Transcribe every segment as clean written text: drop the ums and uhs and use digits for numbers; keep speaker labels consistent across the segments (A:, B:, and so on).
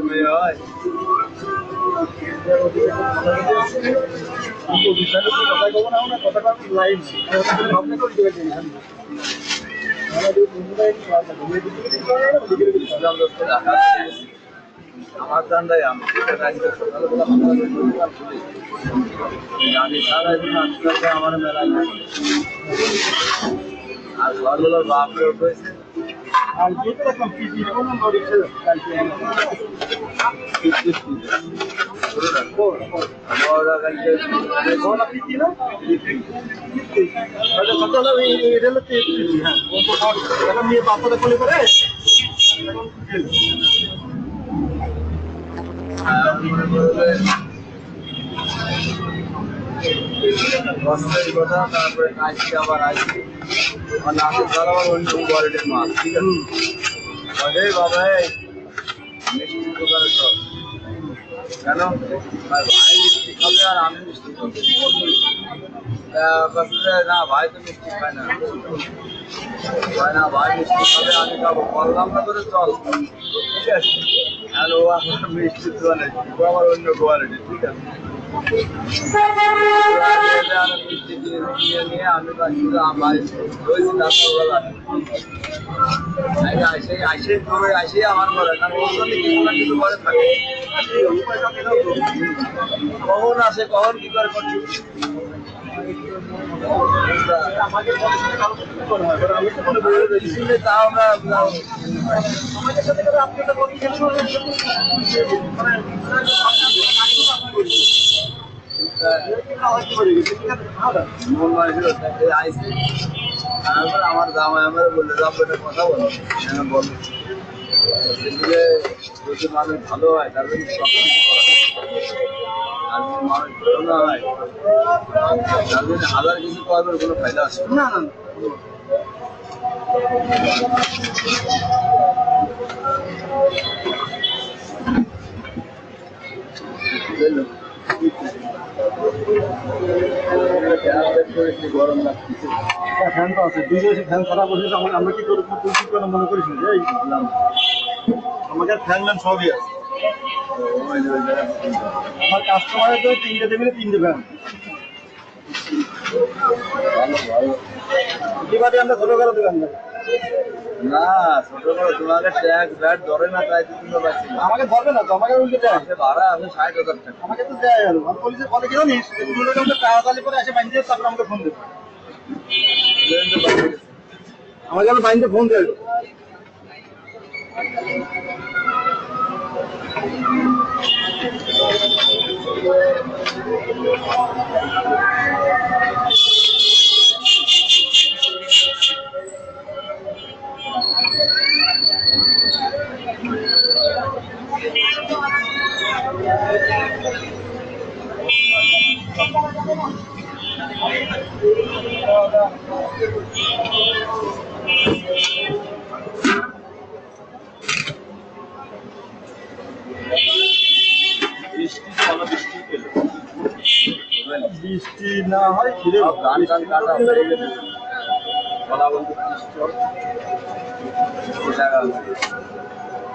A: মেয়ে হয় আমার দান্ডায় আমি সারা আমার মেলায় আর ঘরগুলোর বাপ লোক হয়েছে আর বাচ্চাটা খুলে করে কথা তারপরে আসছি আবার আসছি মানে আসে তার আবার অন্য কোয়ালিটির মাছ ঠিক আছে বাবা মিষ্টি দোকানে সব কেন ভাই মিষ্টি খাবে আর আমি মিষ্টি খাবো না ভাই তো মিষ্টি খায় না ভাই না ভাই মিষ্টি খাবে আমি খাবো বললাম না করে চল ঠিক আছে আর ও আমার মিষ্টি দোকানে ও আমার অন্য কোয়ালিটি ঠিক আছে মিষ্টি নিয়ে নিয়ে আমি আসে আমার ঘরে কারণ ওর জন্য কিছু না কিছু ঘরে থাকে কখন আসে কখন কি করে করছি তা আমরা আমার জামাই আমার বললে একটা কথা বলো বলো যদি মানুষ ভালো হয় তাহলে সব কিছু করা আর যদি মানুষ ভালো না হয় তাহলে হাজার কিছু করবে কোনো ফায়দা আছে না গরম লাগতেছে ফ্যান তো আছে দুই ফ্যান খারাপ হয়েছে আমরা কি করবো মনে করিস না আমাকে ফ্যান ম্যান সবই আছে আমার কাস্টমারের তো 3টে টেবিলে 3টে ফ্যান এবারে আমরা ছোটবেলা দোকানদার না ছোটবেলা তোমাকে ট্যাক্স ব্যাট ধরে না তাই তুমি পাচ্ছি আমাকে ধরবে না তো আমাকে উল্টে দেয় ভাড়া আছে 60,000 টাকা আমাকে তো দেয় আর আমি বলি যে বলে কি জানিস তুমি টাকা করে আসে বাইন্দে তারপর আমাকে ফোন দেবে আমাকে আমি বাইন্দে ফোন দেবে বৃষ্টি না হয় ফিরে গান গান কাটা বলা বলতে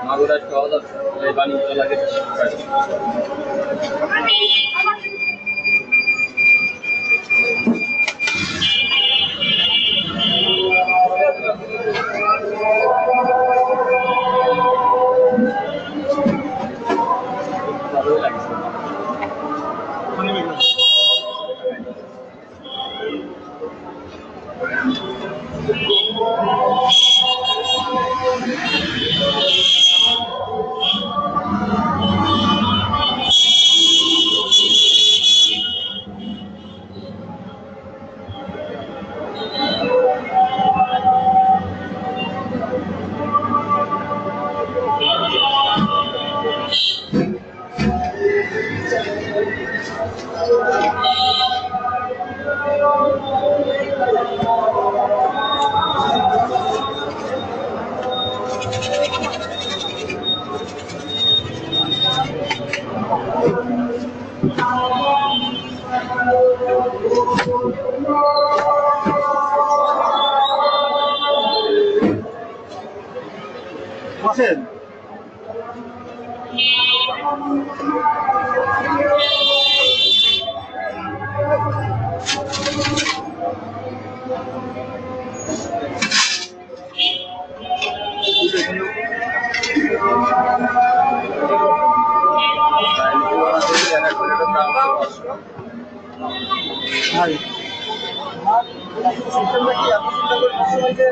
A: মাগুরা চল বাণিজ্য লাগে ভালোই লাগছে
B: বসেন। ভাই সিস্টেমটা কি এত চিন্তা করে বসে হয়েছে?